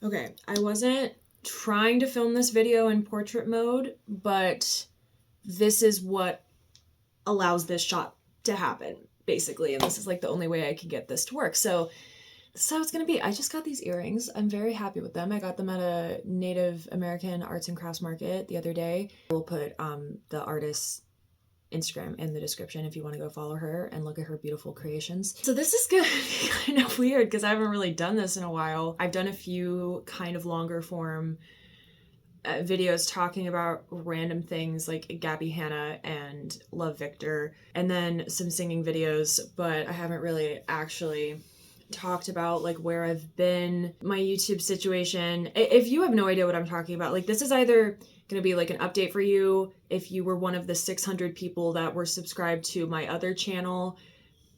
Okay, I wasn't trying to film this video in portrait mode, but this is what allows this shot to happen, basically. And this is like the only way I can get this to work. So this is how it's gonna be. I just got these earrings. I'm very happy with them. I got them at a Native American arts and crafts market the other day. We'll put the artist's Instagram in the description if you want to go follow her and look at her beautiful creations. So this is gonna be kind of weird because I haven't really done this in a while. I've done a few kind of longer form videos talking about random things like Gabby Hanna and Love Victor, and then some singing videos, but I haven't really actually talked about like where I've been, my YouTube situation. If you have no idea what I'm talking about, like this is either gonna be like an update for you if you were one of the 600 people that were subscribed to my other channel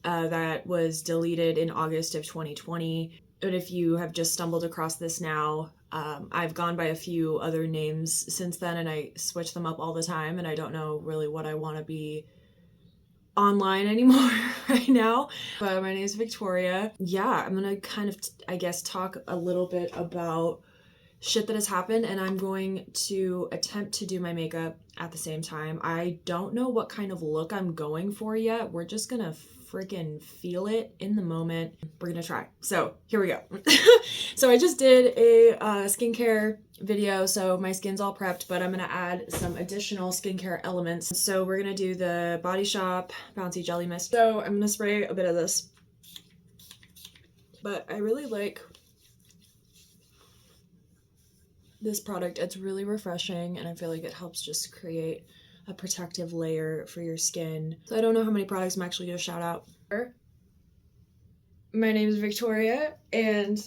that was deleted in August of 2020. But if you have just stumbled across this now, I've gone by a few other names since then and I switch them up all the time and I don't know really what I want to be online anymore right now. But my name is Victoria. Yeah, I'm gonna kind of, I guess, talk a little bit about shit that has happened, and I'm going to attempt to do my makeup at the same time. I don't know what kind of look I'm going for yet. We're just gonna freaking feel it in the moment. We're gonna try. So here we go. So I just did a skincare video, so my skin's all prepped, but I'm gonna add some additional skincare elements. So we're gonna do the Body Shop Bouncy Jelly Mist. So I'm gonna spray a bit of this, but I really like this product. It's really refreshing and I feel like it helps just create a protective layer for your skin. So I don't know how many products I'm actually gonna shout out. My name is Victoria and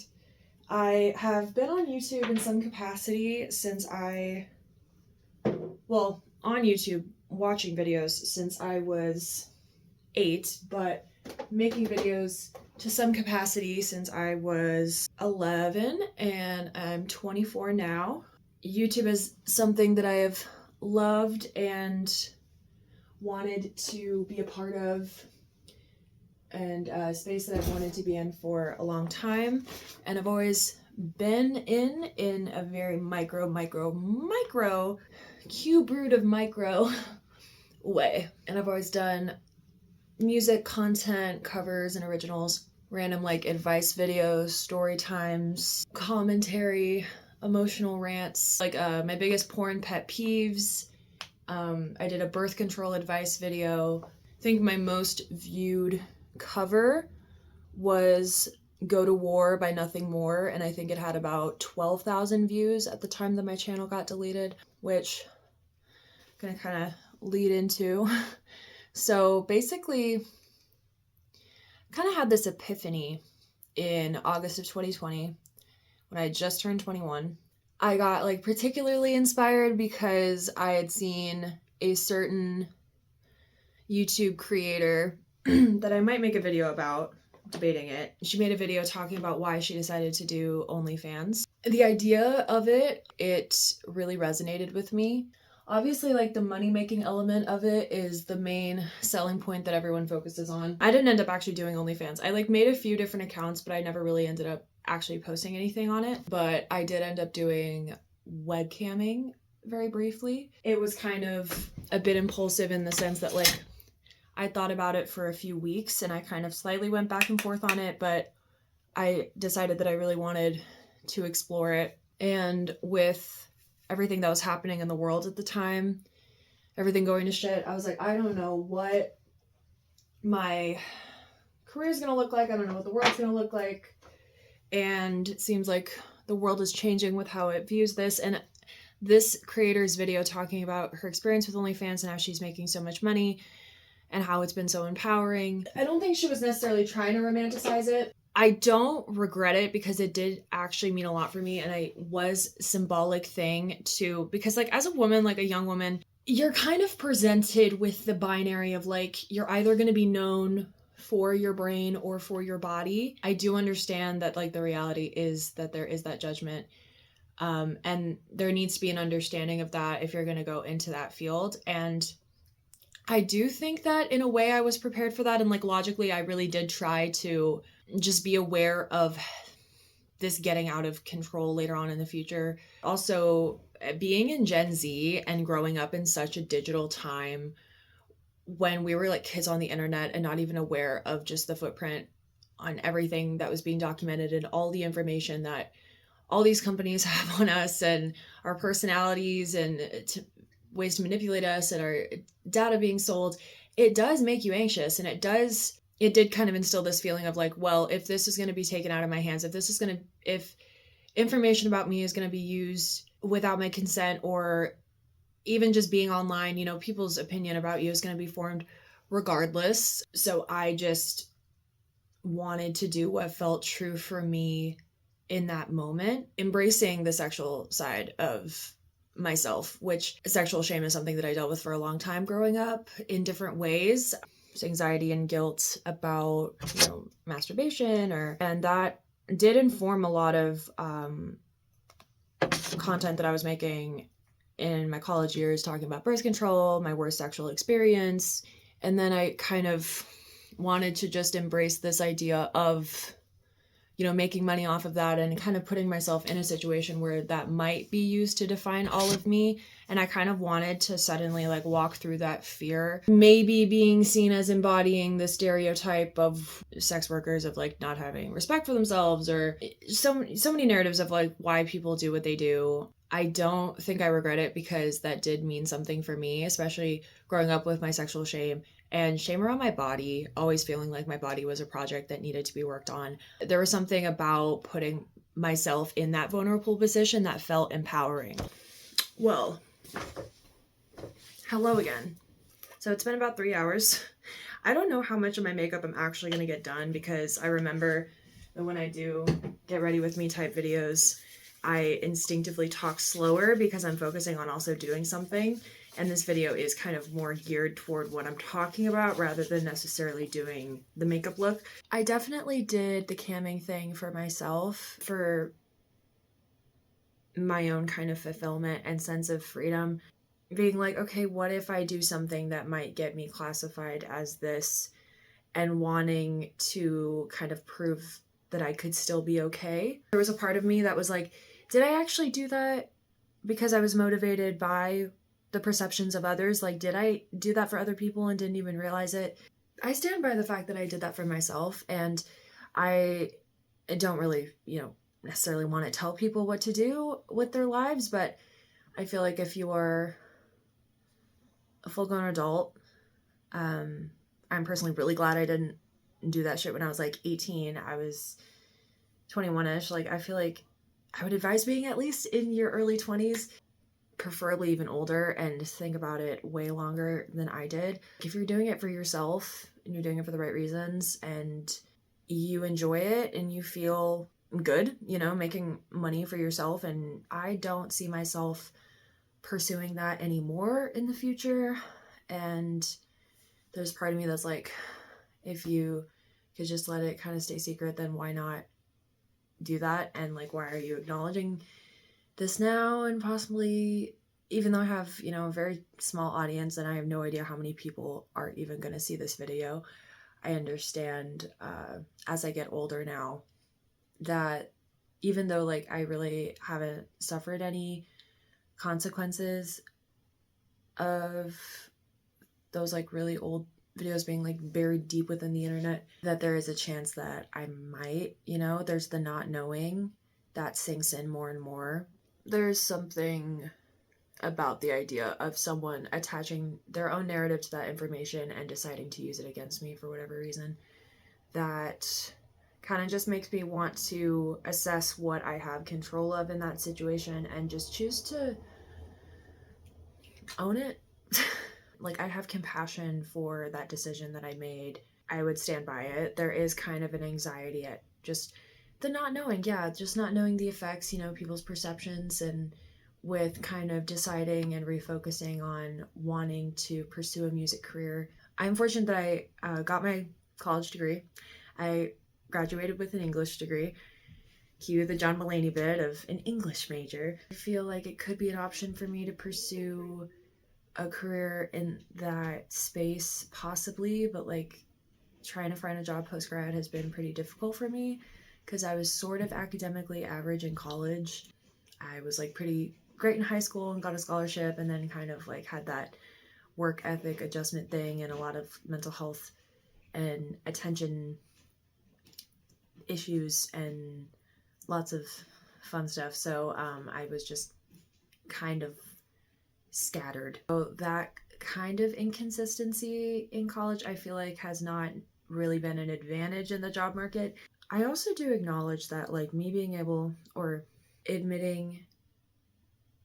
I have been on YouTube in some capacity since on YouTube watching videos since I was 8, but making videos to some capacity since I was 11 and I'm 24 now. YouTube is something that I have loved and wanted to be a part of, and a space that I've wanted to be in for a long time, and I've always been in a very micro cube root of micro way, and I've always done music content, covers and originals, random like advice videos, story times, commentary, emotional rants, like my biggest porn pet peeves. I did a birth control advice video. I think my most viewed cover was Go to War by Nothing More, and I think it had about 12,000 views at the time that my channel got deleted, which I'm gonna kind of lead into. So basically, I kind of had this epiphany in August of 2020 when I had just turned 21. I got like particularly inspired because I had seen a certain YouTube creator that I might make a video about, debating it. She made a video talking about why she decided to do OnlyFans. The idea of it really resonated with me. Obviously, like the money-making element of it is the main selling point that everyone focuses on. I didn't end up actually doing OnlyFans. I like made a few different accounts, but I never really ended up actually posting anything on it. But I did end up doing webcamming very briefly. It was kind of a bit impulsive in the sense that like I thought about it for a few weeks and I kind of slightly went back and forth on it, but I decided that I really wanted to explore it. And with everything that was happening in the world at the time, everything going to shit, I was like, I don't know what my career is going to look like. I don't know what the world's going to look like. And it seems like the world is changing with how it views this. And this creator's video talking about her experience with OnlyFans and how she's making so much money and how it's been so empowering. I don't think she was necessarily trying to romanticize it. I don't regret it because it did actually mean a lot for me, and it was a symbolic thing too, because like as a woman, like a young woman, you're kind of presented with the binary of like you're either going to be known for your brain or for your body. I do understand that like the reality is that there is that judgment, and there needs to be an understanding of that if you're going to go into that field. And I do think that in a way I was prepared for that, and like logically I really did try to just be aware of this getting out of control later on in the future. Also, being in Gen Z and growing up in such a digital time when we were like kids on the internet and not even aware of just the footprint on everything that was being documented and all the information that all these companies have on us and our personalities and ways to manipulate us and our data being sold, it does make you anxious. And it did kind of instill this feeling of like, well, if this is going to be taken out of my hands, if information about me is going to be used without my consent, or even just being online, you know, people's opinion about you is going to be formed regardless. So I just wanted to do what felt true for me in that moment, embracing the sexual side of myself, which sexual shame is something that I dealt with for a long time growing up in different ways. Anxiety and guilt about, you know, masturbation, and that did inform a lot of content that I was making in my college years, talking about birth control, my worst sexual experience. And then I kind of wanted to just embrace this idea of, you know, making money off of that and kind of putting myself in a situation where that might be used to define all of me. And I kind of wanted to suddenly like walk through that fear, maybe being seen as embodying the stereotype of sex workers of like not having respect for themselves, or so many narratives of like why people do what they do. I don't think I regret it, because that did mean something for me, especially growing up with my sexual shame and shame around my body, always feeling like my body was a project that needed to be worked on. There was something about putting myself in that vulnerable position that felt empowering. Well, hello again. So it's been about 3 hours. I don't know how much of my makeup I'm actually going to get done, because I remember that when I do get ready with me type videos, I instinctively talk slower because I'm focusing on also doing something. And this video is kind of more geared toward what I'm talking about rather than necessarily doing the makeup look. I definitely did the camming thing for myself, for my own kind of fulfillment and sense of freedom. Being like, okay, what if I do something that might get me classified as this, and wanting to kind of prove that I could still be okay. There was a part of me that was like, did I actually do that because I was motivated by the perceptions of others? Like, did I do that for other people and didn't even realize it? I stand by the fact that I did that for myself, and I don't really, you know, necessarily want to tell people what to do with their lives, but I feel like if you're a full-grown adult, I'm personally really glad I didn't do that shit when I was like 18. I was 21-ish. Like, I feel like I would advise being at least in your early 20s, preferably even older, and think about it way longer than I did. If you're doing it for yourself and you're doing it for the right reasons and you enjoy it and you feel good, you know, making money for yourself, and I don't see myself pursuing that anymore in the future. And there's part of me that's like, if you could just let it kind of stay secret, then why not do that? And like, why are you acknowledging this now? And possibly, even though I have, you know, a very small audience and I have no idea how many people are even going to see this video, I understand as I get older now that even though like I really haven't suffered any consequences of those like really old videos being like buried deep within the internet, that there is a chance that I might, you know, there's the not knowing that sinks in more and more. There's something about the idea of someone attaching their own narrative to that information and deciding to use it against me for whatever reason that kind of just makes me want to assess what I have control of in that situation and just choose to own it. Like, I have compassion for that decision that I made. I would stand by it. There is kind of an anxiety at just the not knowing. Yeah, just not knowing the effects, you know, people's perceptions, and with kind of deciding and refocusing on wanting to pursue a music career. I'm fortunate that I got my college degree. I graduated with an English degree. Cue the John Mulaney bit of an English major. I feel like it could be an option for me to pursue a career in that space, possibly, but like trying to find a job post-grad has been pretty difficult for me because I was sort of academically average in college. I was like pretty great in high school and got a scholarship, and then kind of like had that work ethic adjustment thing and a lot of mental health and attention issues and lots of fun stuff. So I was just kind of scattered. So that kind of inconsistency in college, I feel like, has not really been an advantage in the job market. I also do acknowledge that, like, me being able or admitting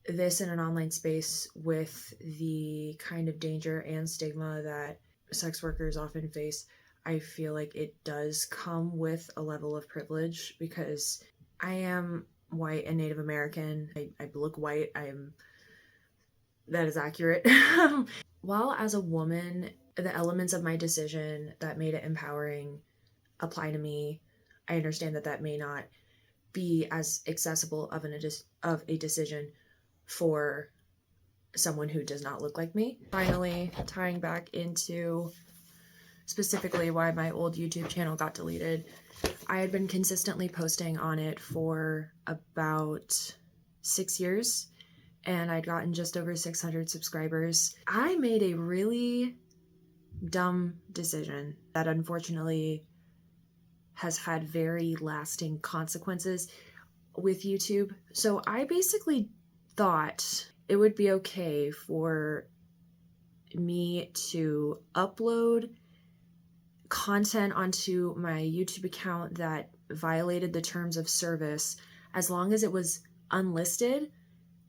this in an online space with the kind of danger and stigma that sex workers often face, I feel like it does come with a level of privilege because I am white and Native American. I look white. That is accurate. While as a woman, the elements of my decision that made it empowering apply to me, I understand that that may not be as accessible of a decision for someone who does not look like me. Finally, tying back into specifically why my old YouTube channel got deleted, I had been consistently posting on it for about 6 years, and I'd gotten just over 600 subscribers. I made a really dumb decision that unfortunately has had very lasting consequences with YouTube. So I basically thought it would be okay for me to upload content onto my YouTube account that violated the terms of service as long as it was unlisted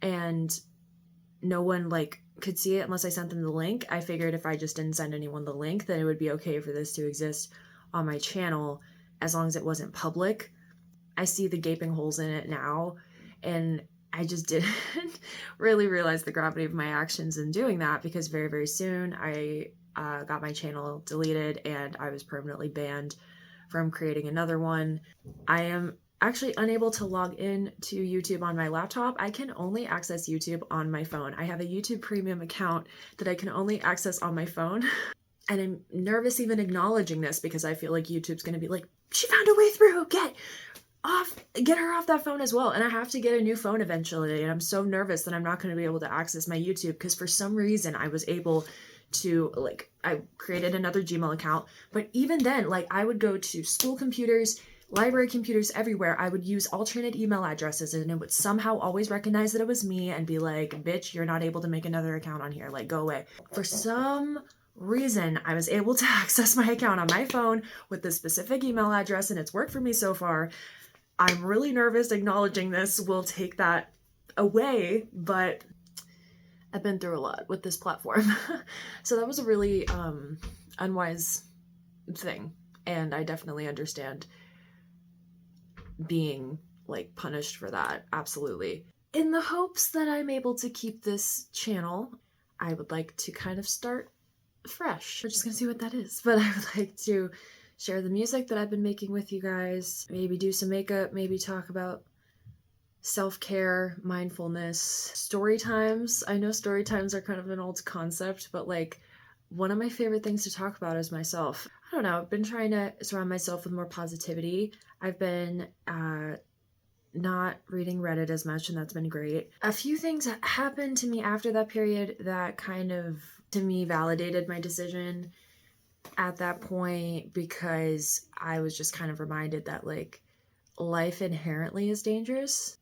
and no one like could see it unless I sent them the link. I figured if I just didn't send anyone the link, then it would be okay for this to exist on my channel as long as it wasn't public. I see the gaping holes in it now, and I just didn't really realize the gravity of my actions in doing that, because very, very soon I got my channel deleted and I was permanently banned from creating another one. I am actually unable to log in to YouTube on my laptop. I can only access YouTube on my phone. I have a YouTube Premium account that I can only access on my phone. And I'm nervous even acknowledging this because I feel like YouTube's going to be like, she found a way through, get her off that phone as well. And I have to get a new phone eventually. And I'm so nervous that I'm not going to be able to access my YouTube because for some reason I was able to, like, I created another Gmail account. But even then, like, I would go to school computers, library computers, everywhere. I would use alternate email addresses and it would somehow always recognize that it was me and be like, bitch, you're not able to make another account on here. Like, go away. For some reason, I was able to access my account on my phone with the specific email address and it's worked for me so far. I'm really nervous acknowledging this will take that away, but I've been through a lot with this platform. So that was a really unwise thing. And I definitely understand being like punished for that. Absolutely. In the hopes that I'm able to keep this channel, I would like to kind of start fresh. We're just gonna see what that is. But I would like to share the music that I've been making with you guys, maybe do some makeup, maybe talk about self-care, mindfulness, story times. I know story times are kind of an old concept, but like one of my favorite things to talk about is myself. I don't know, I've been trying to surround myself with more positivity. I've been not reading Reddit as much, and that's been great. A few things happened to me after that period that kind of, to me, validated my decision at that point, because I was just kind of reminded that like life inherently is dangerous.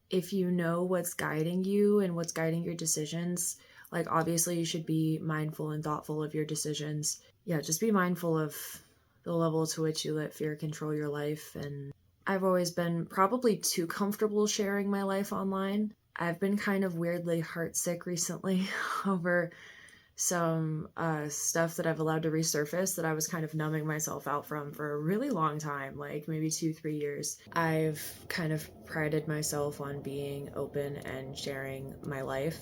If you know what's guiding you and what's guiding your decisions, like obviously you should be mindful and thoughtful of your decisions. Yeah, just be mindful of the level to which you let fear control your life. And I've always been probably too comfortable sharing my life online. I've been kind of weirdly heartsick recently over some stuff that I've allowed to resurface that I was kind of numbing myself out from for a really long time, like maybe 2-3 years. I've kind of prided myself on being open and sharing my life,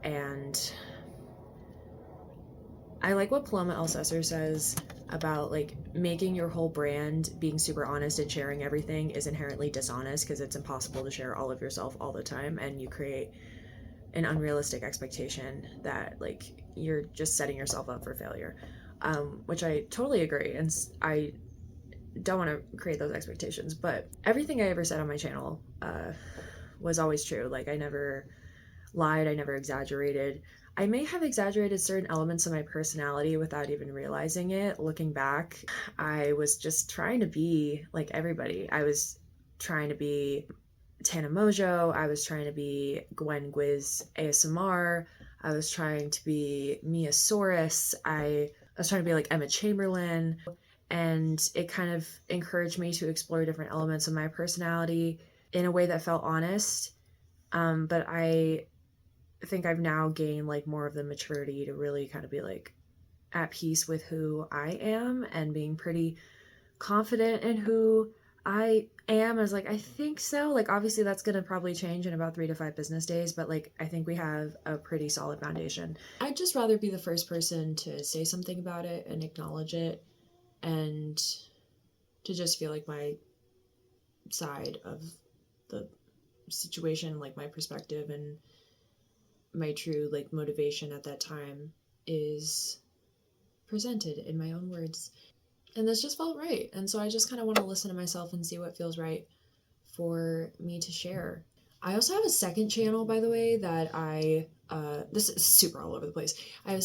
and I like what Paloma Elsesser says about like making your whole brand being super honest and sharing everything is inherently dishonest, because it's impossible to share all of yourself all the time, and you create an unrealistic expectation that like you're just setting yourself up for failure, which I totally agree. And I don't want to create those expectations, but everything I ever said on my channel was always true. Like, I never lied, I never exaggerated. I may have exaggerated certain elements of my personality without even realizing it. Looking back, I was just trying to be like everybody. I was trying to be Tana Mojo. I was trying to be Gwen Gwiz ASMR. I was trying to be Mia Soros. I was trying to be like Emma Chamberlain. And it kind of encouraged me to explore different elements of my personality in a way that felt honest. But I think I've now gained like more of the maturity to really kind of be like at peace with who I am and being pretty confident in who I am. As like, I think so. Like, obviously that's going to probably change in about 3 to 5 business days, but like, I think we have a pretty solid foundation. I'd just rather be the first person to say something about it and acknowledge it, and to just feel like my side of the situation, like my perspective and my true like motivation at that time is presented in my own words. And this just felt right. And so I just kind of want to listen to myself and see what feels right for me to share. I also have a second channel, by the way, that this is super all over the place. I had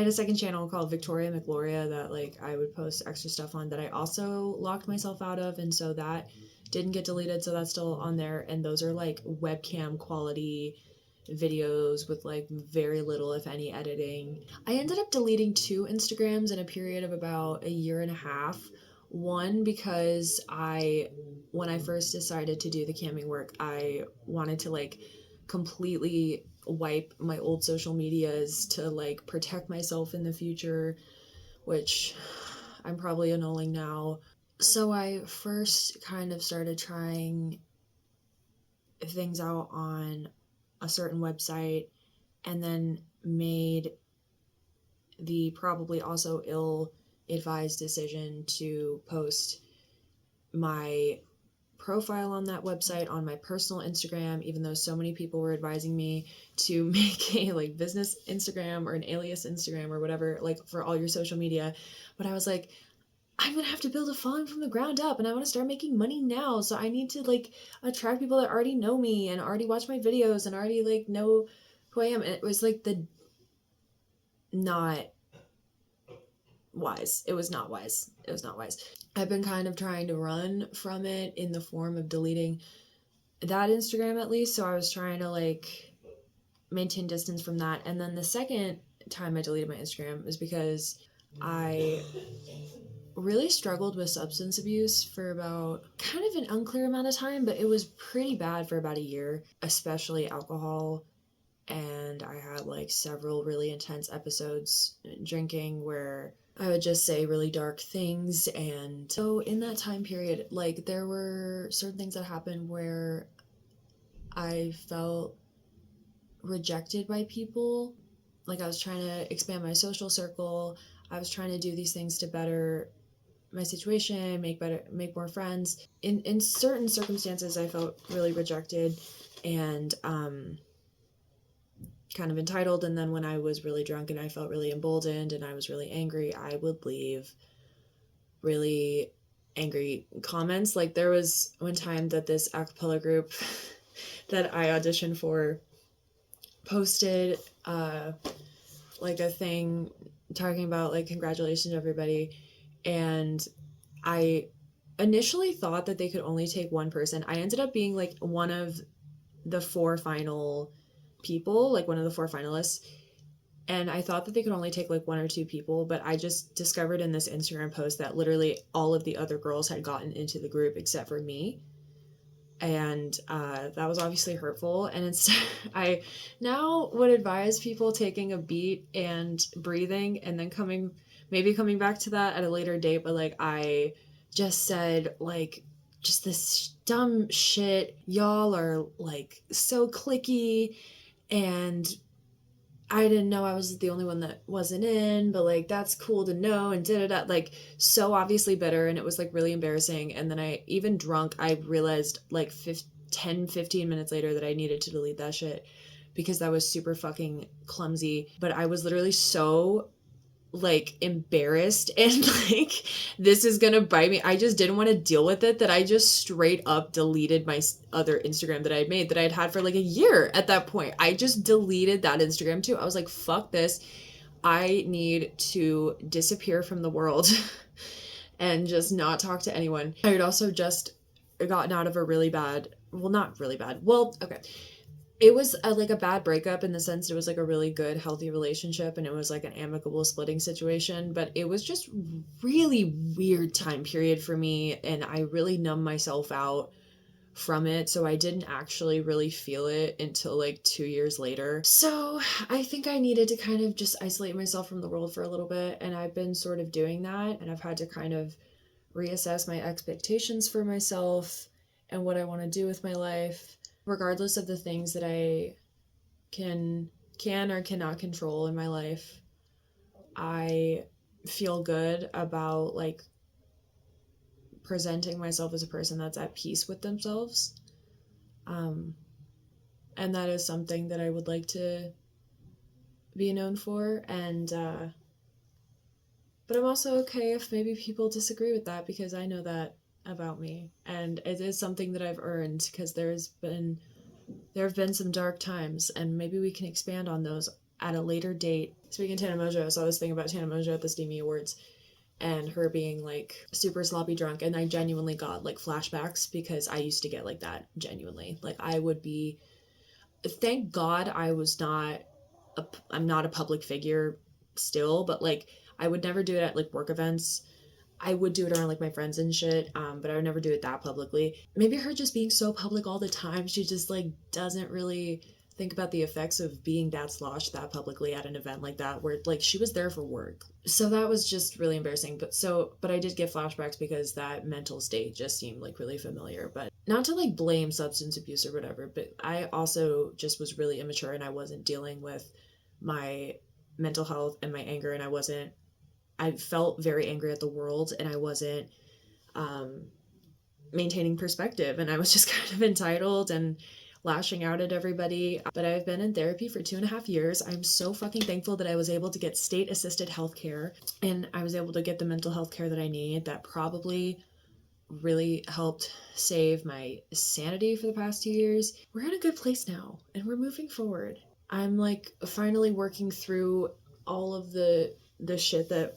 a second channel called Victoria McGloria that like I would post extra stuff on that I also locked myself out of, and so that didn't get deleted, so that's still on there. And those are like webcam quality videos with like very little, if any, editing. I ended up deleting 2 Instagrams in a period of about a year and a half. One, because when I first decided to do the camming work, I wanted to like completely wipe my old social medias to like protect myself in the future, which I'm probably annulling now. So I first kind of started trying things out on a certain website, and then made the probably also ill-advised decision to post my profile on that website on my personal Instagram, even though so many people were advising me to make a like business Instagram or an alias Instagram or whatever, like for all your social media. But I was like, I'm gonna have to build a following from the ground up, and I want to start making money now, so I need to like attract people that already know me and already watch my videos and already like know who I am. And it was like not wise. It was not wise. I've been kind of trying to run from it in the form of deleting that Instagram at least, so I was trying to like maintain distance from that. And then the second time I deleted my Instagram was because I really struggled with substance abuse for about kind of an unclear amount of time, but it was pretty bad for about a year, especially alcohol. And I had like several really intense episodes drinking where I would just say really dark things. And so in that time period, like there were certain things that happened where I felt rejected by people. Like I was trying to expand my social circle. I was trying to do these things to better my situation, make more friends. In certain circumstances, I felt really rejected and kind of entitled. And then when I was really drunk and I felt really emboldened and I was really angry, I would leave really angry comments. Like there was one time that this acapella group that I auditioned for posted like a thing talking about like congratulations everybody, and I initially thought that they could only take one person. I ended up being like one of the 4 final people, like one of the 4 finalists, and I thought that they could only take like 1 or 2 people, but I just discovered in this Instagram post that literally all of the other girls had gotten into the group except for me. And that was obviously hurtful. And instead, I now would advise people taking a beat and breathing and then coming back to that at a later date. But like I just said, like, just this dumb shit. Y'all are like so cliquey, and I didn't know I was the only one that wasn't in, but like that's cool to know, and like so obviously bitter, and it was like really embarrassing. And then I, even drunk, I realized like 10-15 minutes later that I needed to delete that shit because that was super fucking clumsy. But I was literally so like embarrassed and like this is gonna bite me. I just didn't want to deal with it, that I just straight up deleted my other Instagram that I had made, that I'd had for like a year at that point. I just deleted that Instagram too. I was like, fuck this. I need to disappear from the world and just not talk to anyone. I had also just gotten out of a really bad, well, not really bad. Well, okay. It was like a bad breakup in the sense it was like a really good, healthy relationship, and it was like an amicable splitting situation, but it was just really weird time period for me, and I really numbed myself out from it, so I didn't actually really feel it until like 2 years later. So I think I needed to kind of just isolate myself from the world for a little bit, and I've been sort of doing that, and I've had to kind of reassess my expectations for myself and what I want to do with my life, regardless of the things that I can or cannot control in my life. I feel good about like presenting myself as a person that's at peace with themselves. And that is something that I would like to be known for. And but I'm also okay if maybe people disagree with that, because I know that about me, and it is something that I've earned, because there have been some dark times, and maybe we can expand on those at a later date. Speaking of Tana Mongeau, so I was thinking about Tana Mongeau at the Steamy Awards and her being like super sloppy drunk, and I genuinely got like flashbacks, because I used to get like that, genuinely. Like I would be, thank God I'm not a public figure still, but like I would never do it at like work events. I would do it around like my friends and shit, but I would never do it that publicly. Maybe her just being so public all the time, she just like doesn't really think about the effects of being that sloshed that publicly at an event like that, where like she was there for work. So that was just really embarrassing. But I did get flashbacks because that mental state just seemed like really familiar. But not to like blame substance abuse or whatever, but I also just was really immature, and I wasn't dealing with my mental health and my anger, and I felt very angry at the world, and I wasn't maintaining perspective, and I was just kind of entitled and lashing out at everybody. But I've been in therapy for 2.5 years. I'm so fucking thankful that I was able to get state-assisted healthcare, and I was able to get the mental health care that I need. That probably really helped save my sanity for the past 2 years. We're in a good place now, and we're moving forward. I'm like finally working through all of the shit that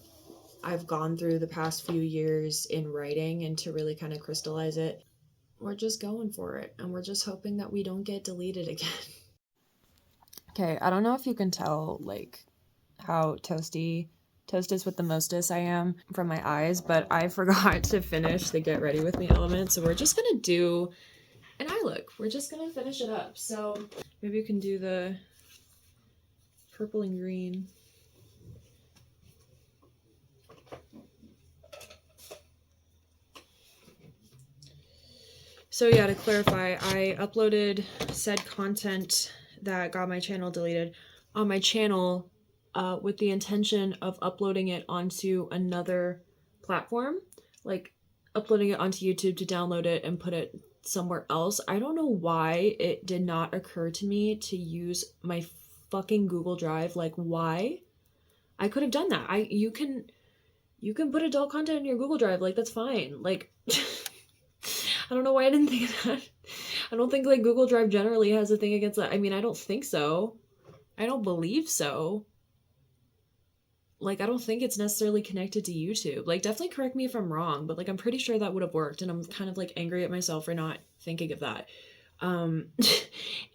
I've gone through the past few years in writing, and to really kind of crystallize it. We're just going for it, and we're just hoping that we don't get deleted again. Okay, I don't know if you can tell like how toasted with the mostest I am from my eyes, but I forgot to finish the get ready with me element, so we're just gonna do an eye look. We're just gonna finish it up. So maybe you can do the purple and green. So yeah, to clarify, I uploaded said content that got my channel deleted on my channel with the intention of uploading it onto another platform, like uploading it onto YouTube to download it and put it somewhere else. I don't know why it did not occur to me to use my fucking Google Drive. Like, why? I could have done that. You can put adult content in your Google Drive. Like, that's fine. Like, I don't know why I didn't think of that. I don't think like Google Drive generally has a thing against that. I mean, I don't think so. I don't believe so. Like, I don't think it's necessarily connected to YouTube. Like, definitely correct me if I'm wrong, but like, I'm pretty sure that would have worked, and I'm kind of like angry at myself for not thinking of that.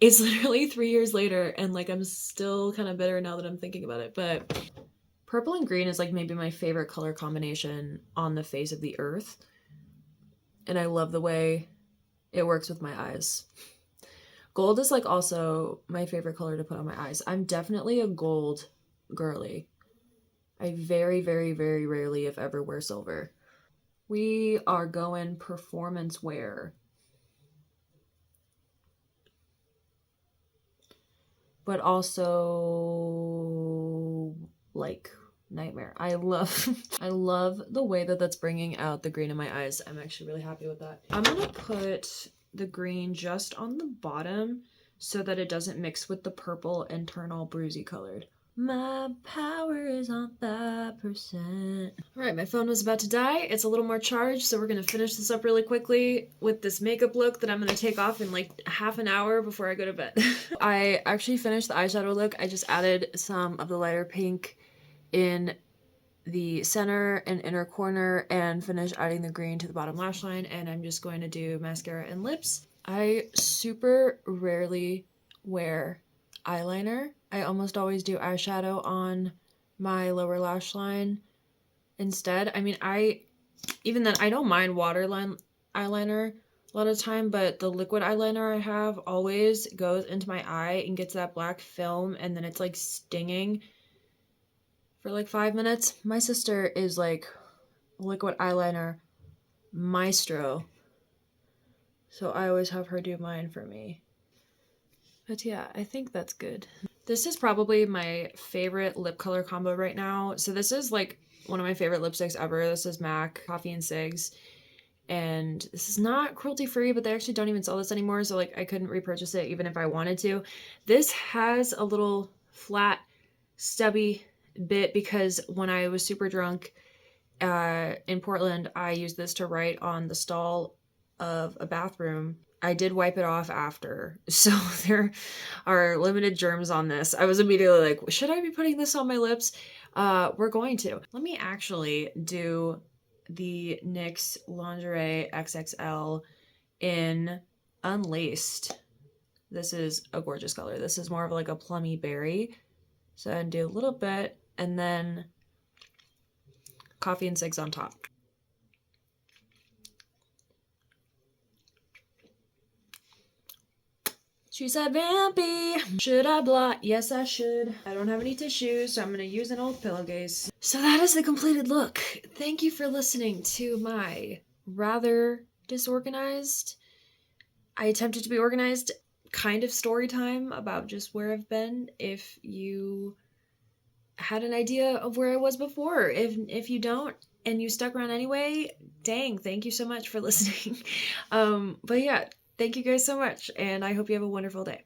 It's literally 3 years later, and like, I'm still kind of bitter now that I'm thinking about it, but purple and green is like maybe my favorite color combination on the face of the earth. And I love the way it works with my eyes. Gold is like also my favorite color to put on my eyes. I'm definitely a gold girly. I very, very, very rarely, if ever, wear silver. We are going performance wear. But also like nightmare. I love the way that that's bringing out the green in my eyes. I'm actually really happy with that. I'm gonna put the green just on the bottom so that it doesn't mix with the purple and turn all bruisey colored. My power is on 5%. Alright, my phone was about to die. It's a little more charged, so we're gonna finish this up really quickly with this makeup look that I'm gonna take off in like half an hour before I go to bed. I actually finished the eyeshadow look. I just added some of the lighter pink in the center and inner corner and finish adding the green to the bottom lash line, and I'm just going to do mascara and lips. I super rarely wear eyeliner. I almost always do eyeshadow on my lower lash line instead. I mean, even then I don't mind waterline eyeliner a lot of time, but the liquid eyeliner I have always goes into my eye and gets that black film, and then it's like stinging for like 5 minutes. My sister is like liquid eyeliner maestro, so I always have her do mine for me. But yeah, I think that's good. This is probably my favorite lip color combo right now. So this is like one of my favorite lipsticks ever. This is MAC Coffee and Cigs, and this is not cruelty free, but they actually don't even sell this anymore, so like I couldn't repurchase it even if I wanted to. This has a little flat stubby bit because when I was super drunk in Portland, I used this to write on the stall of a bathroom. I did wipe it off after, so there are limited germs on this. I was immediately like, should I be putting this on my lips? We're going to. Let me actually do the NYX Lingerie XXL in Unlaced. This is a gorgeous color. This is more of like a plummy berry. So I do a little bit, and then Coffee and Cigs on top. She said, Vampy, should I blot? Yes, I should. I don't have any tissues, so I'm gonna use an old pillowcase. So that is the completed look. Thank you for listening to my rather disorganized, I attempted to be organized, kind of story time about just where I've been. If you had an idea of where I was before, if you don't and you stuck around anyway, dang, thank you so much for listening. But yeah, thank you guys so much, and I hope you have a wonderful day.